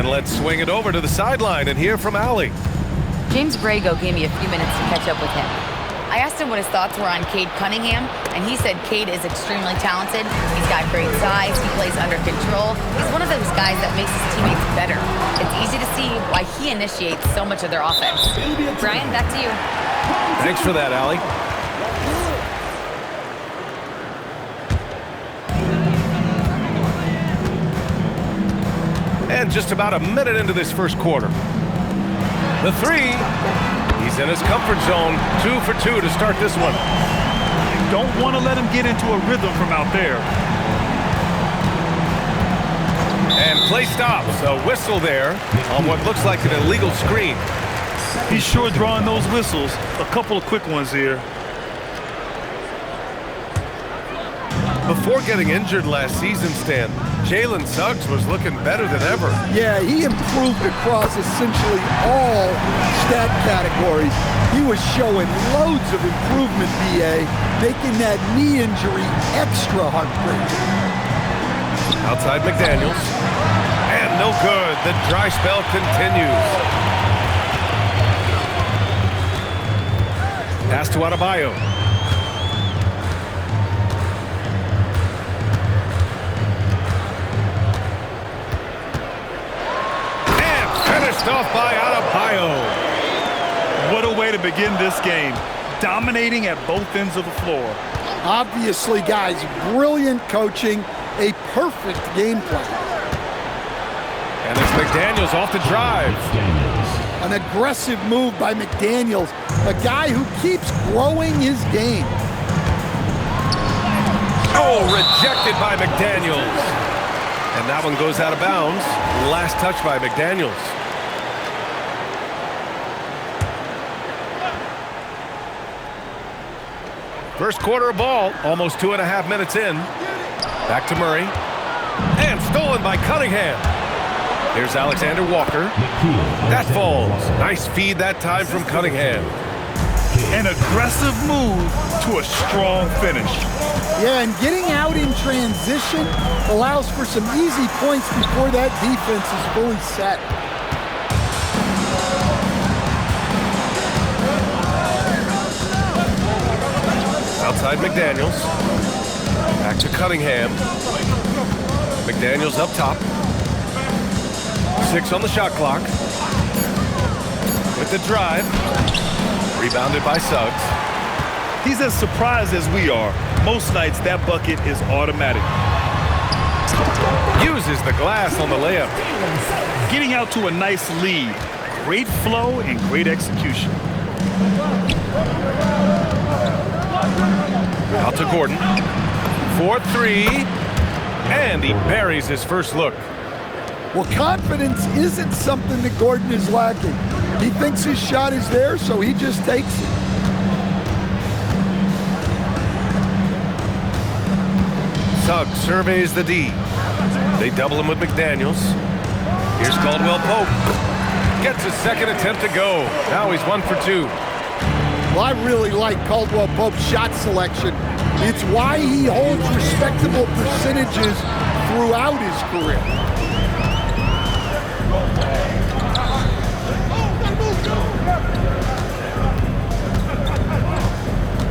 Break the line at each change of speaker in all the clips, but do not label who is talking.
And let's swing it over to the sideline and hear from Allie.
James Brago gave me a few minutes to catch up with him. I asked him what his thoughts were on Cade Cunningham, and he said Cade is extremely talented. He's got great size. He plays under control. He's one of those guys that makes his teammates better. It's easy to see why he initiates so much of their offense. Brian, back to you.
Thanks for that, Allie. And just about a minute into this first quarter. The three, he's in his comfort zone, 2 for 2 to start this one.
Don't want to let him get into a rhythm from out there.
And play stops, a whistle there on what looks like an illegal screen.
He's sure drawing those whistles. A couple of quick ones here.
Before getting injured last season, Stan, Jalen Suggs was looking better than ever.
Yeah, he improved across essentially all stat categories. He was showing loads of improvement, BA, making that knee injury extra heartbreaking.
Outside McDaniels. And no good. The dry spell continues. Pass to Adebayo. Off by Adebayo.
What a way to begin this game. Dominating at both ends of the floor.
Obviously, guys, brilliant coaching, a perfect game plan.
And it's McDaniels off the drive.
An aggressive move by McDaniels, a guy who keeps growing his game.
Oh, rejected by McDaniels. And that one goes out of bounds. Last touch by McDaniels. First quarter of ball, almost 2.5 minutes in. Back to Murray. And stolen by Cunningham. Here's Alexander Walker. That falls. Nice feed that time from Cunningham.
An aggressive move to a strong finish.
Yeah, and getting out in transition allows for some easy points before that defense is fully set.
Outside McDaniels. Back to Cunningham. McDaniels up top. 6 on the shot clock. With the drive. Rebounded by Suggs.
He's as surprised as we are. Most nights that bucket is automatic.
Uses the glass on the layup.
Getting out to a nice lead. Great flow and great execution.
Out to Gordon. 4-3. And he buries his first look.
Well, confidence isn't something that Gordon is lacking. He thinks his shot is there, so he just takes it.
Suggs surveys the D. They double him with McDaniels. Here's Caldwell Pope. Gets his second attempt to go. Now he's 1 for 2.
Well, I really like Caldwell Pope's shot selection. It's why he holds respectable percentages throughout his career.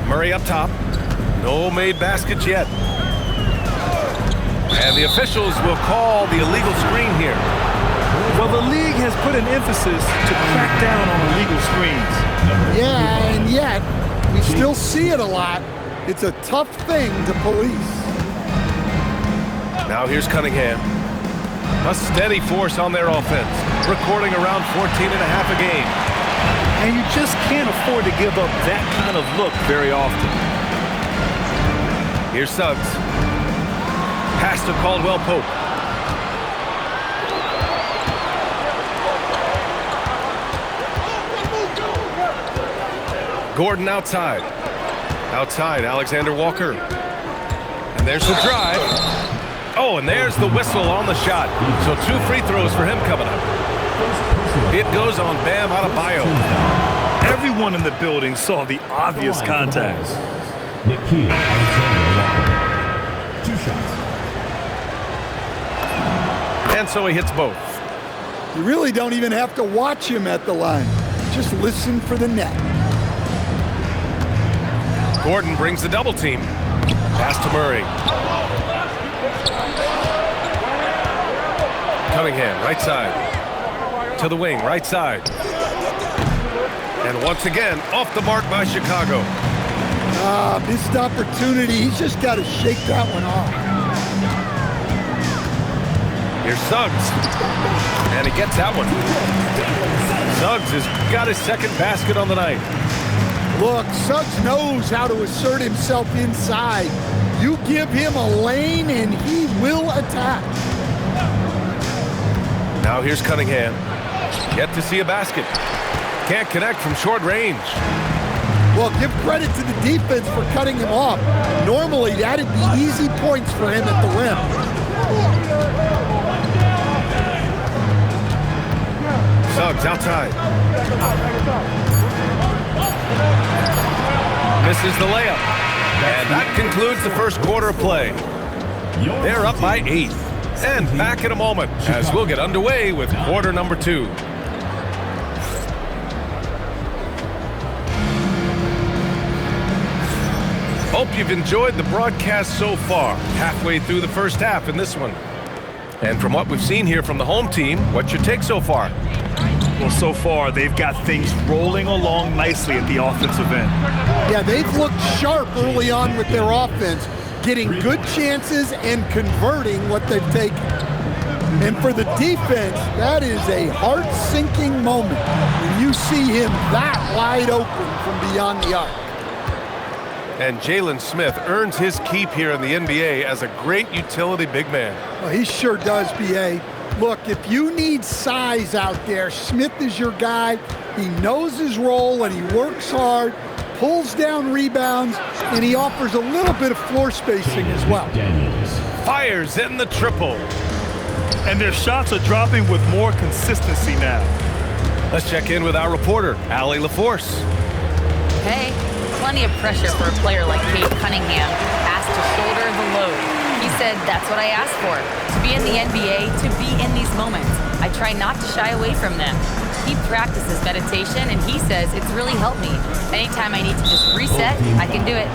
Murray up top. No made baskets yet. And the officials will call the illegal screen here.
Well, the league has put an emphasis to crack down on illegal screens.
Yeah, and yet, we still see it a lot. It's a tough thing to police.
Now here's Cunningham. A steady force on their offense, recording around 14.5 a game.
And you just can't afford to give up that kind of look very often.
Here's Suggs. Pass to Caldwell Pope. Gordon outside. Outside, Alexander Walker. And there's the drive. Oh, and there's the whistle on the shot. So 2 free throws for him coming up. It goes on Bam Adebayo.
Everyone in the building saw the obvious contact.
And so he hits both.
You really don't even have to watch him at the line. Just listen for the net.
Gordon brings the double team. Pass to Murray. Cunningham, right side. To the wing, right side. And once again, off the mark by Chicago.
Missed opportunity. He's just got to shake that one off.
Here's Suggs. And he gets that one. Suggs has got his second basket on the night.
Look, Suggs knows how to assert himself inside. You give him a lane and he will attack.
Now here's Cunningham. Yet to see a basket. Can't connect from short range.
Well, give credit to the defense for cutting him off. Normally, that'd be easy points for him at the rim.
Suggs outside. Misses the layup. And that concludes the first quarter of play. They're up by 8. And back in a moment as we'll get underway with quarter number 2. Hope you've enjoyed the broadcast so far. Halfway through the first half in this one. And from what we've seen here from the home team, what's your take so far?
Well, so far, they've got things rolling along nicely at the offensive end.
Yeah, they've looked sharp early on with their offense, getting good chances and converting what they've taken. And for the defense, that is a heart-sinking moment when you see him that wide open from beyond the arc.
And Jalen Smith earns his keep here in the NBA as a great utility big man.
Well, he sure does, B.A. Look, if you need size out there, Smith is your guy. He knows his role and he works hard, pulls down rebounds, and he offers a little bit of floor spacing as well.
Fires in the triple.
And their shots are dropping with more consistency now.
Let's check in with our reporter, Allie LaForce.
Hey, plenty of pressure for a player like Cade Cunningham, asked to shoulder the load. He said, that's what I asked for, to be in the NBA, to be in these moments. I try not to shy away from them. He practices meditation, and he says it's really helped me. Anytime I need to just reset, I can do it.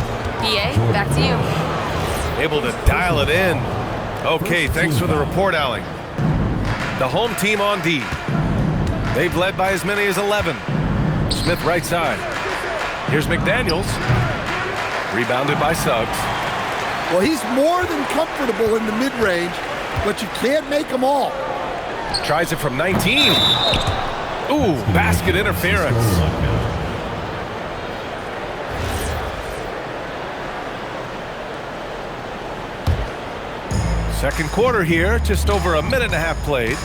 PA, back to you.
Able to dial it in. Okay, thanks for the report, Allie. The home team on D. They've led by as many as 11. Smith right side. Here's McDaniels. Rebounded by Suggs.
Well, he's more than comfortable in the mid-range, but you can't make them all.
Tries it from 19. Ooh, basket interference. Second quarter here, just over a minute and a half played.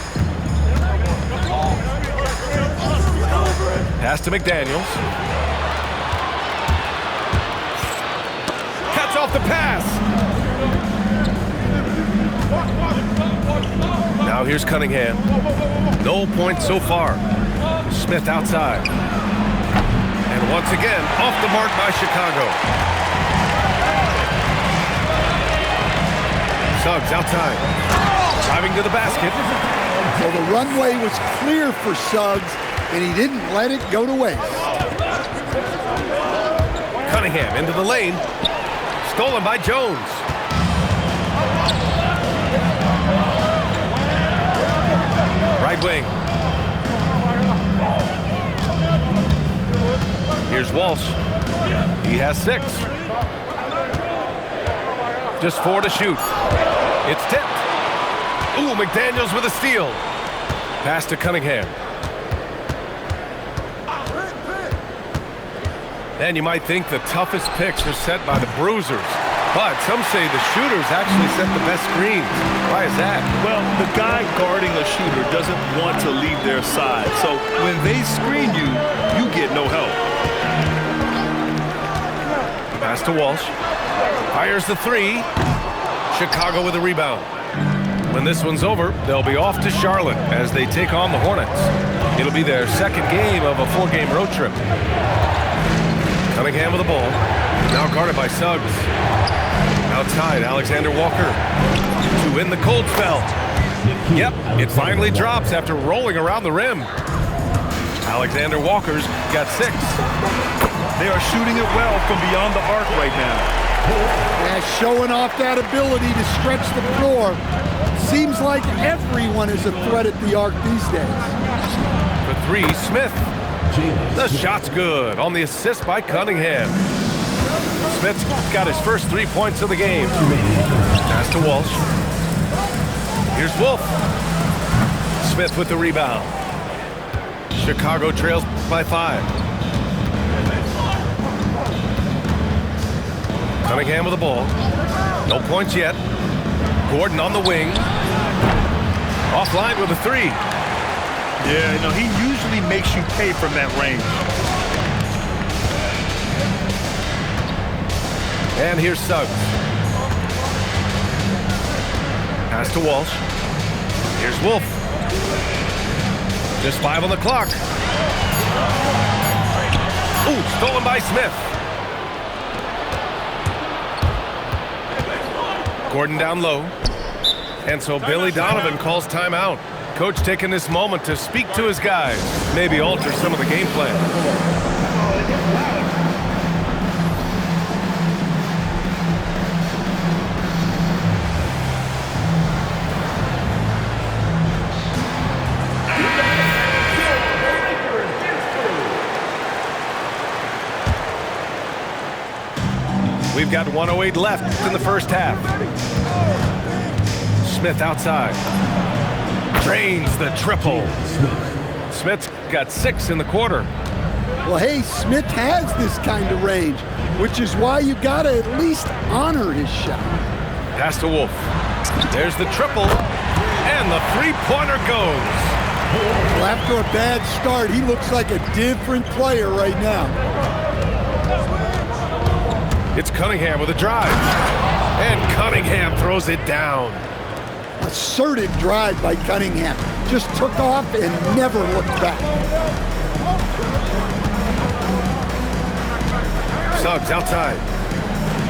Pass to McDaniels. Cuts off the pass. Now here's Cunningham. No points so far. Smith outside. And once again, off the mark by Chicago. Suggs outside. Driving to the basket.
Well, the runway was clear for Suggs, and he didn't let it go to waste.
Cunningham into the lane. Stolen by Jones. Right wing. Here's Walsh. He has 6. Just 4 to shoot. It's tipped. Ooh, McDaniels with a steal. Pass to Cunningham. And you might think the toughest picks are set by the bruisers. But some say the shooters actually set the best screens. Why is that?
Well, the guy guarding a shooter doesn't want to leave their side. So when they screen you, you get no help.
Pass to Walsh. Fires the 3. Chicago with a rebound. When this one's over, they'll be off to Charlotte as they take on the Hornets. It'll be their second game of a 4-game road trip. Cunningham with the ball. Now guarded by Suggs. Outside, Alexander Walker. To win the cold spell. Yep, it finally drops after rolling around the rim. Alexander Walker's got 6.
They are shooting it well from beyond the arc right now.
Yeah, showing off that ability to stretch the floor. Seems like everyone is a threat at the arc these days.
For 3, Smith. The shot's good on the assist by Cunningham. Smith's got his first 3 points of the game. Pass to Walsh. Here's Wolf. Smith with the rebound. Chicago trails by 5. Cunningham with the ball. No points yet. Gordon on the wing. Offline with a 3.
Yeah, he usually makes you pay from that range.
And here's Suggs. Pass to Walsh. Here's Wolf. Just 5 on the clock. Ooh, stolen by Smith. Gordon down low. And so Billy Donovan calls timeout. Coach taking this moment to speak to his guys, maybe alter some of the game plan. We've got 1:08 left in the first half. Smith outside. Drains the triple. Smith's got 6 in the quarter.
Well, hey, Smith has this kind of range, which is why you got to at least honor his shot.
Pass to Wolf. There's the triple, and the 3-pointer goes.
Well, after a bad start, he looks like a different player right now.
It's Cunningham with a drive, and Cunningham throws it down.
Assertive drive by Cunningham. Just took off and never looked back.
Suggs outside.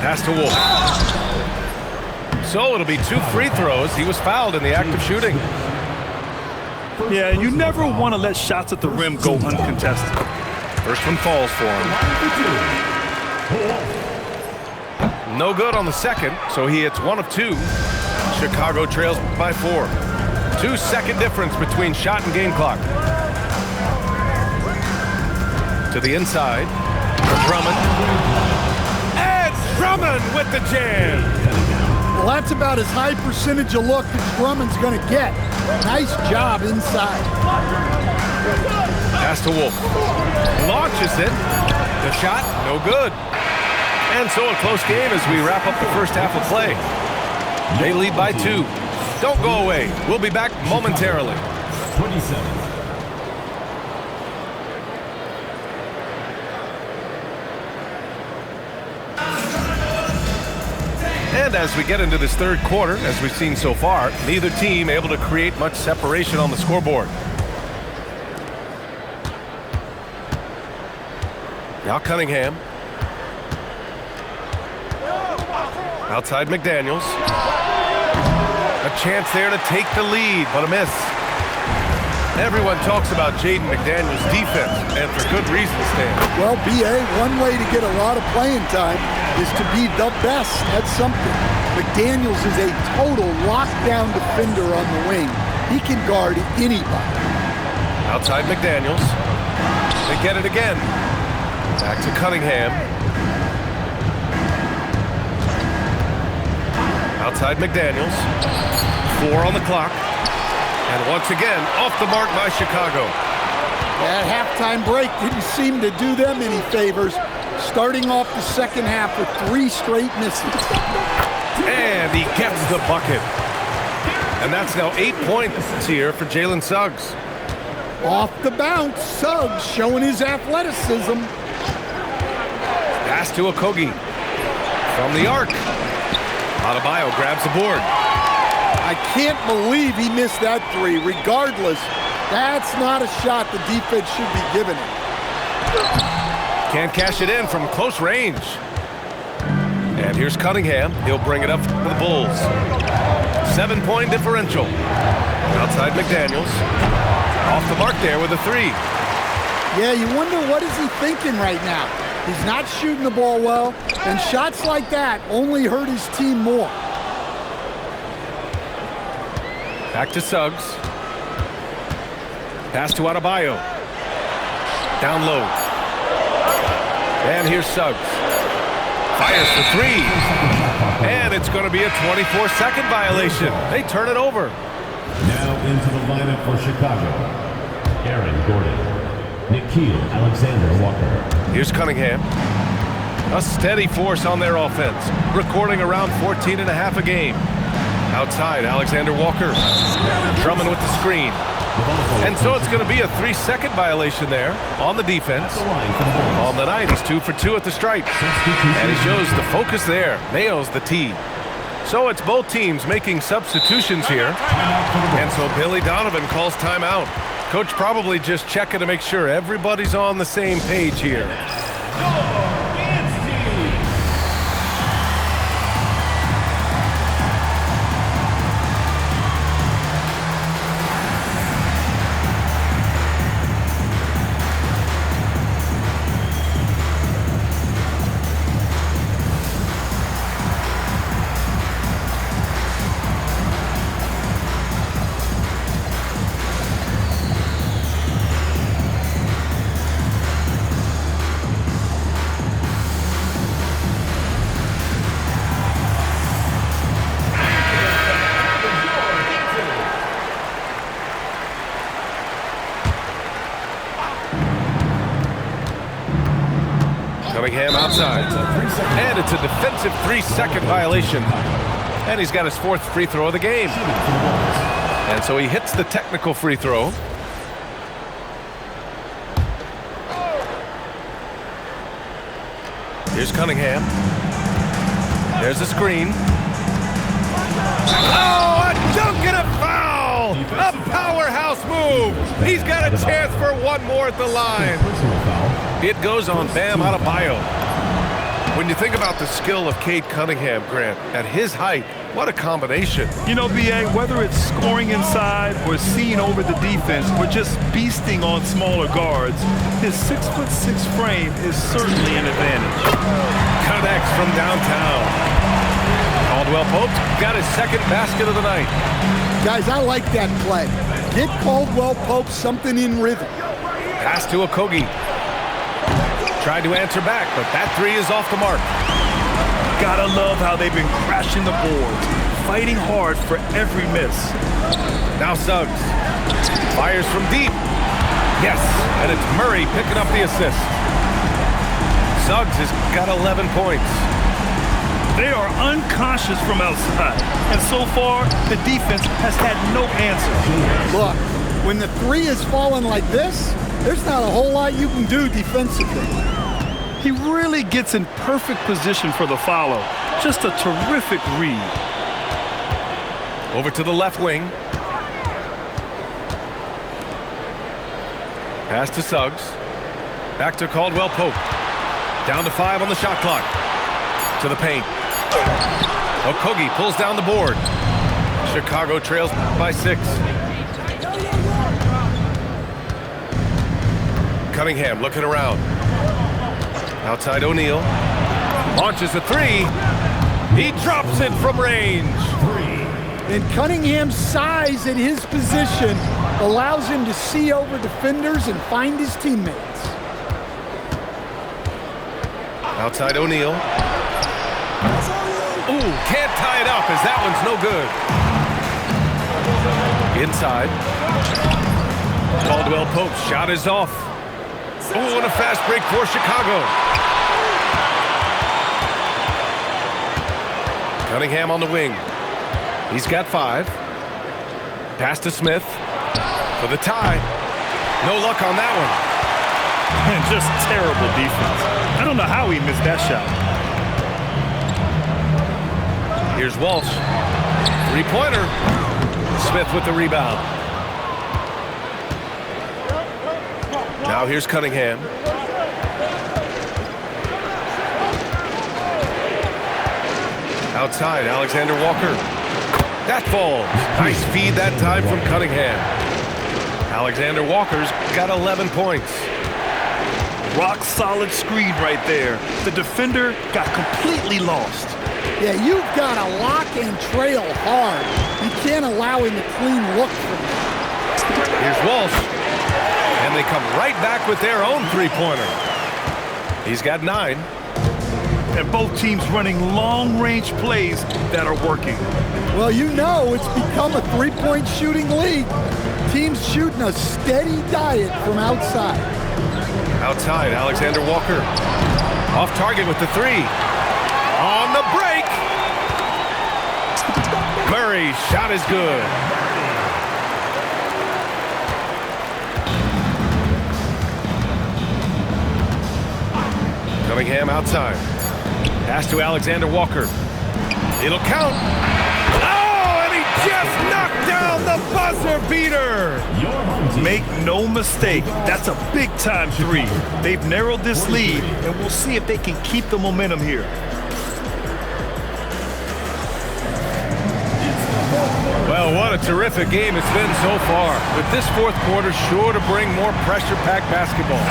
Pass to Wolf. So it'll be 2 free throws. He was fouled in the act of shooting.
Yeah, you never want to let shots at the rim go uncontested.
First one falls for him. No good on the second, so he hits 1 of 2. Chicago trails by 4. 2-second difference between shot and game clock. To the inside. Drummond. And Drummond with the jam.
Well, that's about as high percentage of look as Drummond's going to get. Nice job inside.
Pass to Wolf. Launches it. The shot, no good. And so a close game as we wrap up the first half of play. They lead by 2. Don't go away. We'll be back momentarily.
27.
And as we get into this third quarter, as we've seen so far, neither team able to create much separation on the scoreboard. Now Cunningham. Outside McDaniels. A chance there to take the lead, but a miss. Everyone talks about Jaden McDaniels' defense, and for good reason, Stan.
Well, B.A., one way to get a lot of playing time is to be the best at something. McDaniels is a total lockdown defender on the wing. He can guard anybody.
Outside McDaniels. They get it again. Back to Cunningham. Outside McDaniels. 4 on the clock. And once again, off the mark by Chicago.
That halftime break didn't seem to do them any favors. Starting off the second half with 3 straight misses.
And he gets the bucket. And that's now 8 points here for Jalen Suggs.
Off the bounce, Suggs showing his athleticism.
Pass to Okogie. From the arc. Adebayo grabs the board.
I can't believe he missed that 3. Regardless, that's not a shot the defense should be giving him.
Can't cash it in from close range. And here's Cunningham. He'll bring it up for the Bulls. 7-point differential. outside McDaniels. Off the mark there with a 3.
Yeah, you wonder what is he thinking right now. He's not shooting the ball well, and shots like that only hurt his team more.
Back to Suggs. Pass to Adebayo. Down low. And here's Suggs. Fires for 3. And it's going to be a 24-second violation. They turn it over.
Now into the lineup for Chicago. Aaron Gordon. Nikhil Alexander-Walker.
Here's Cunningham. A steady force on their offense. Recording around 14.5 a game. Outside, Alexander-Walker. Drummond with the screen. And so it's going to be a 3-second violation there on the defense. On the night, he's 2 for 2 at the stripe. And he shows the focus there. Nails the tee. So it's both teams making substitutions here. And so Billy Donovan calls timeout. Coach probably just checking to make sure everybody's on the same page here. Cunningham outside. And it's a defensive 3-second violation. And he's got his 4th free throw of the game. And so he hits the technical free throw. Here's Cunningham. There's the screen. Oh, a dunk and a foul! A powerhouse move! He's got a chance for one more at the line. It goes on Bam Adebayo. When you think about the skill of Cade Cunningham, Grant, at his height, what a combination.
You know, B.A., whether it's scoring inside or seeing over the defense or just beasting on smaller guards, his 6'6" frame is certainly an advantage.
Connects from downtown. Caldwell Pope got his 2nd basket of the night.
Guys, I like that play. Get Caldwell Pope something in rhythm.
Pass to Okogie. Tried to answer back, but that 3 is off the mark.
Gotta love how they've been crashing the boards, fighting hard for every miss.
Now Suggs. Fires from deep. Yes, and it's Murray picking up the assist. Suggs has got 11 points.
They are unconscious from outside, and so far, the defense has had no answer.
Look, when the 3 is falling like this, there's not a whole lot you can do defensively.
He really gets in perfect position for the follow. Just a terrific read.
Over to the left wing. Pass to Suggs. Back to Caldwell Pope. Down to 5 on the shot clock. To the paint. Okogie pulls down the board. Chicago trails by 6. Cunningham looking around. Outside O'Neal. Launches a 3. He drops it from range.
And Cunningham's size at his position allows him to see over defenders and find his teammates.
Outside O'Neal. Ooh, can't tie it up as that one's no good. Inside. Caldwell Pope's shot is off. Oh, and a fast break for Chicago. Cunningham on the wing. He's got 5. Pass to Smith for the tie. No luck on that one.
And just terrible defense. I don't know how he missed that shot.
Here's Walsh. 3-pointer. Smith with the rebound. Now here's Cunningham. Outside, Alexander Walker. That falls. Nice feed that time from Cunningham. Alexander Walker's got 11 points.
Rock solid screen right there. The defender got completely lost.
Yeah, you've got to lock and trail hard. You can't allow him to clean look from that.
Here's Walsh. And they come right back with their own three-pointer. He's got 9.
And both teams running long-range plays that are working.
Well, you know it's become a three-point shooting league. Teams shooting a steady diet from outside.
Outside, Alexander Walker. Off target with the 3. On the break. Murray's shot is good. Cunningham outside. Pass to Alexander Walker. It'll count. Oh, and he just knocked down the buzzer beater.
Make no mistake, that's a big-time 3. They've narrowed this lead, and we'll see if they can keep the momentum here.
Well, what a terrific game it's been so far. With this fourth quarter sure to bring more pressure-packed basketball.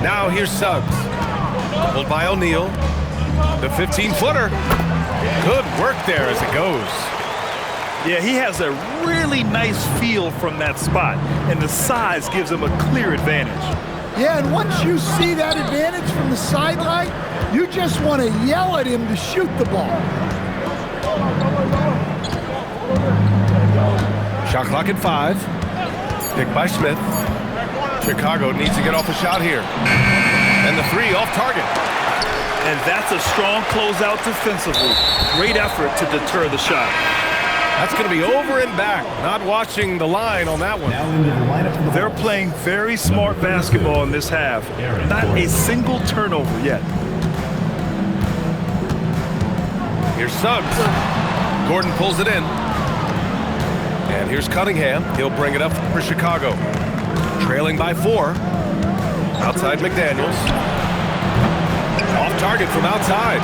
Now here's Suggs. Pulled by O'Neal. The 15-footer. Good work there as it goes.
Yeah, he has a really nice feel from that spot, and the size gives him a clear advantage.
Yeah, and once you see that advantage from the sideline, you just want to yell at him to shoot the ball.
Shot clock at 5. Picked by Smith. Chicago needs to get off a shot here. And the 3 off target.
And that's a strong closeout defensively. Great effort to deter the shot.
That's going to be over and back. Not watching the line on that one.
They're playing very smart basketball in this half. Not a single turnover yet.
Here's Suggs. Gordon pulls it in. And here's Cunningham. He'll bring it up for Chicago. Trailing by 4. Outside McDaniels. Off target from outside.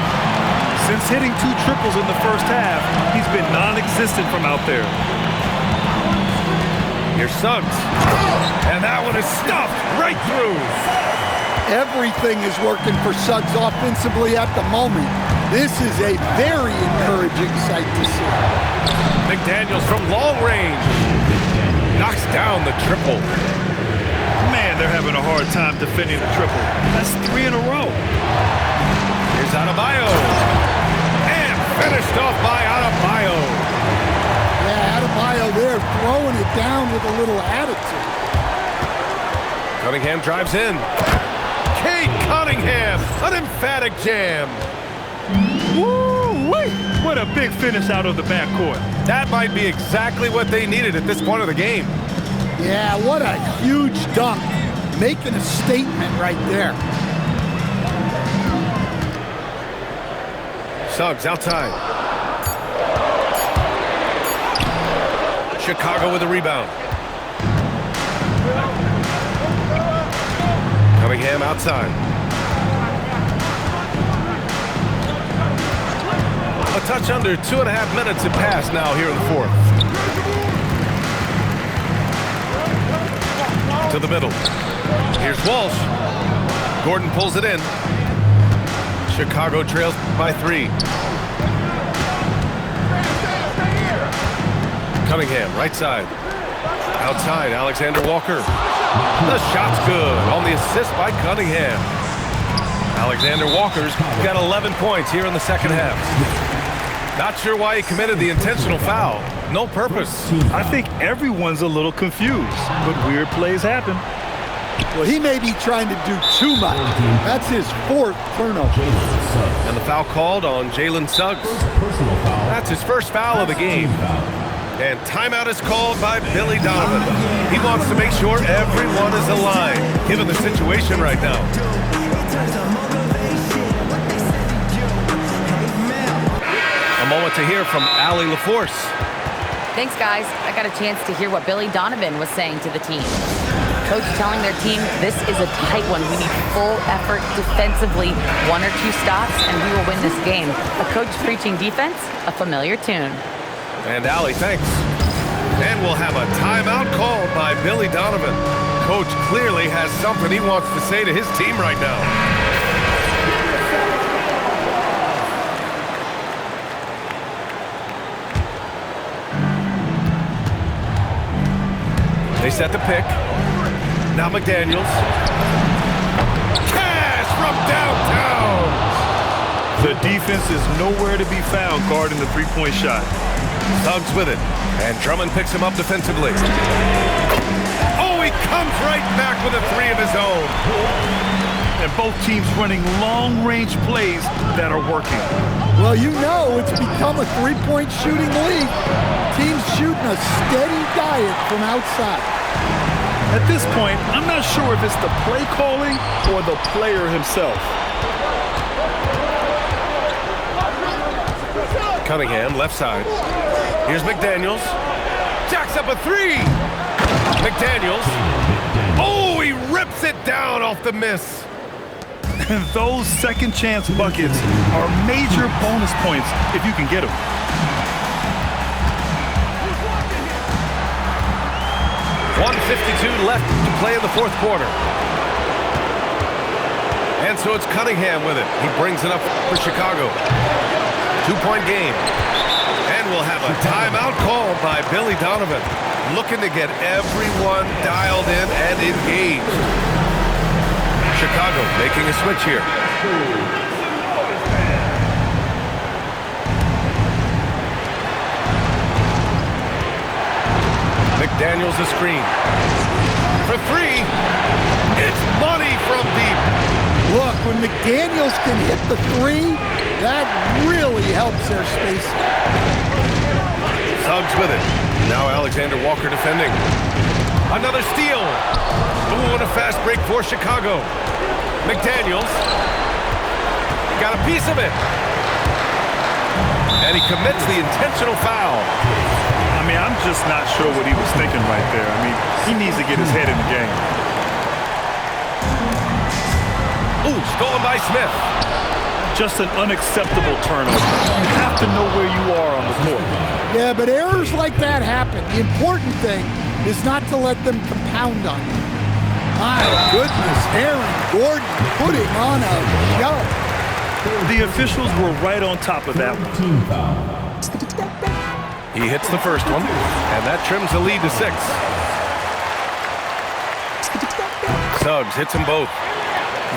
Since hitting 2 triples in the first half, he's been non-existent from out there.
Here's Suggs. And that one is stuffed right through.
Everything is working for Suggs offensively at the moment. This is a very encouraging sight to see.
McDaniels from long range. Knocks down the triple.
Man, they're having a hard time defending the triple. That's 3 in a row.
Here's Adebayo. And finished off by Adebayo.
Yeah, Adebayo there throwing it down with a little attitude.
Cunningham drives in. Cade Cunningham, an emphatic jam.
Woo-wee! What a big finish out of the backcourt.
That might be exactly what they needed at this point of the game.
Yeah, what a huge dunk. Making a statement right there.
Suggs outside. Chicago with a rebound. Cunningham outside. A touch under 2.5 minutes have passed now here in the fourth. To the middle. Here's Walsh. Gordon pulls it in. Chicago trails by 3. Cunningham, right side. Outside, Alexander Walker. The shot's good on the assist by Cunningham. Alexander Walker's got 11 points here in the second half. Not sure why he committed the intentional foul. No purpose.
I think everyone's a little confused, but weird plays happen.
Well, he may be trying to do too much. That's his 4th turnover.
And the foul called on Jalen Suggs. That's his first foul of the game. And timeout is called by Billy Donovan. He wants to make sure everyone is aligned, given the situation right now. A moment to hear from Allie LaForce.
Thanks, guys. I got a chance to hear what Billy Donovan was saying to the team. Coach telling their team, this is a tight one. We need full effort defensively, 1 or 2 stops, and we will win this game. A coach preaching defense, a familiar tune.
And Allie, thanks. And we'll have a timeout called by Billy Donovan. Coach clearly has something he wants to say to his team right now. They set the pick. Now McDaniels. Cash from downtown.
The defense is nowhere to be found guarding the three-point shot.
Suggs with it. And Drummond picks him up defensively. Oh, he comes right back with a 3 of his own.
And both teams running long-range plays that are working.
Well, you know it's become a three-point shooting league. Teams shooting a steady diet from outside.
At this point, I'm not sure if it's the play calling or the player himself.
Cunningham, left side. Here's McDaniels. Jacks up a 3. McDaniels. Oh, he rips it down off the miss.
And those second chance buckets are major bonus points if you can get them.
.152 left to play in the fourth quarter. And so it's Cunningham with it. He brings it up for Chicago. 2-point game. And we'll have a timeout called by Billy Donovan, looking to get everyone dialed in and engaged. Chicago making a switch here. McDaniels the screen. For 3. It's money from deep.
Look, when McDaniels can hit the 3, that really helps their space.
Suggs with it. Now Alexander Walker defending. Another steal. Ooh, and a fast break for Chicago. McDaniels got a piece of it. And he commits the intentional foul.
I mean, I'm just not sure what he was thinking right there. I mean, he needs to get his head in the game.
Ooh, stolen by Smith.
Just an unacceptable turnover. You have to know where you are on the court.
Yeah, but errors like that happen. The important thing is not to let them compound on you. My goodness, Aaron Gordon putting on a show.
The officials were right on top of that one.
He hits the first one, and that trims the lead to 6. Suggs hits them both.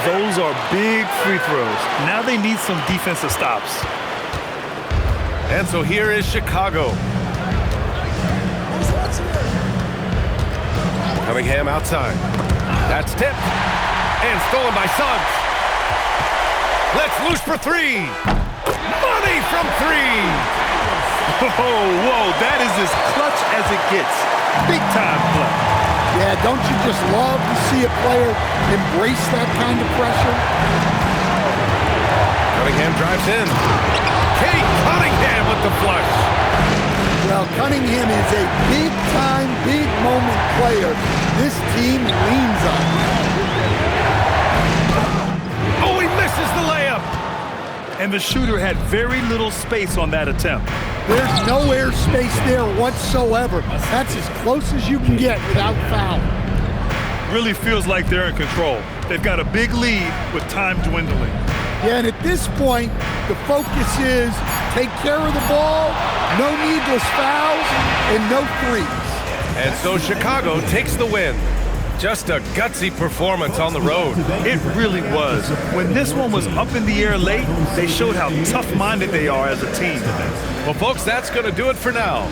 Those are big free throws. Now they need some defensive stops.
And so here is Chicago. Cunningham outside. That's tipped. And stolen by Suggs. Let's loose for 3. Money from 3.
Whoa, that is as clutch as it gets. Big time play.
Yeah, don't you just love to see a player embrace that kind of pressure?
Cunningham drives in. Kate Cunningham with the flush.
Well, Cunningham is a big-time, big-moment player. This team leans on him.
Oh, he misses the layup.
And the shooter had very little space on that attempt.
There's no airspace there whatsoever. That's as close as you can get without foul.
Really feels like they're in control. They've got a big lead with time dwindling.
Yeah, and at this point, the focus is take care of the ball, no needless fouls, and no threes.
And so Chicago takes the win. Just a gutsy performance on the road.
It really was. When this one was up in the air late, they showed how tough-minded they are as a team.
Well, folks, that's going to do it for now.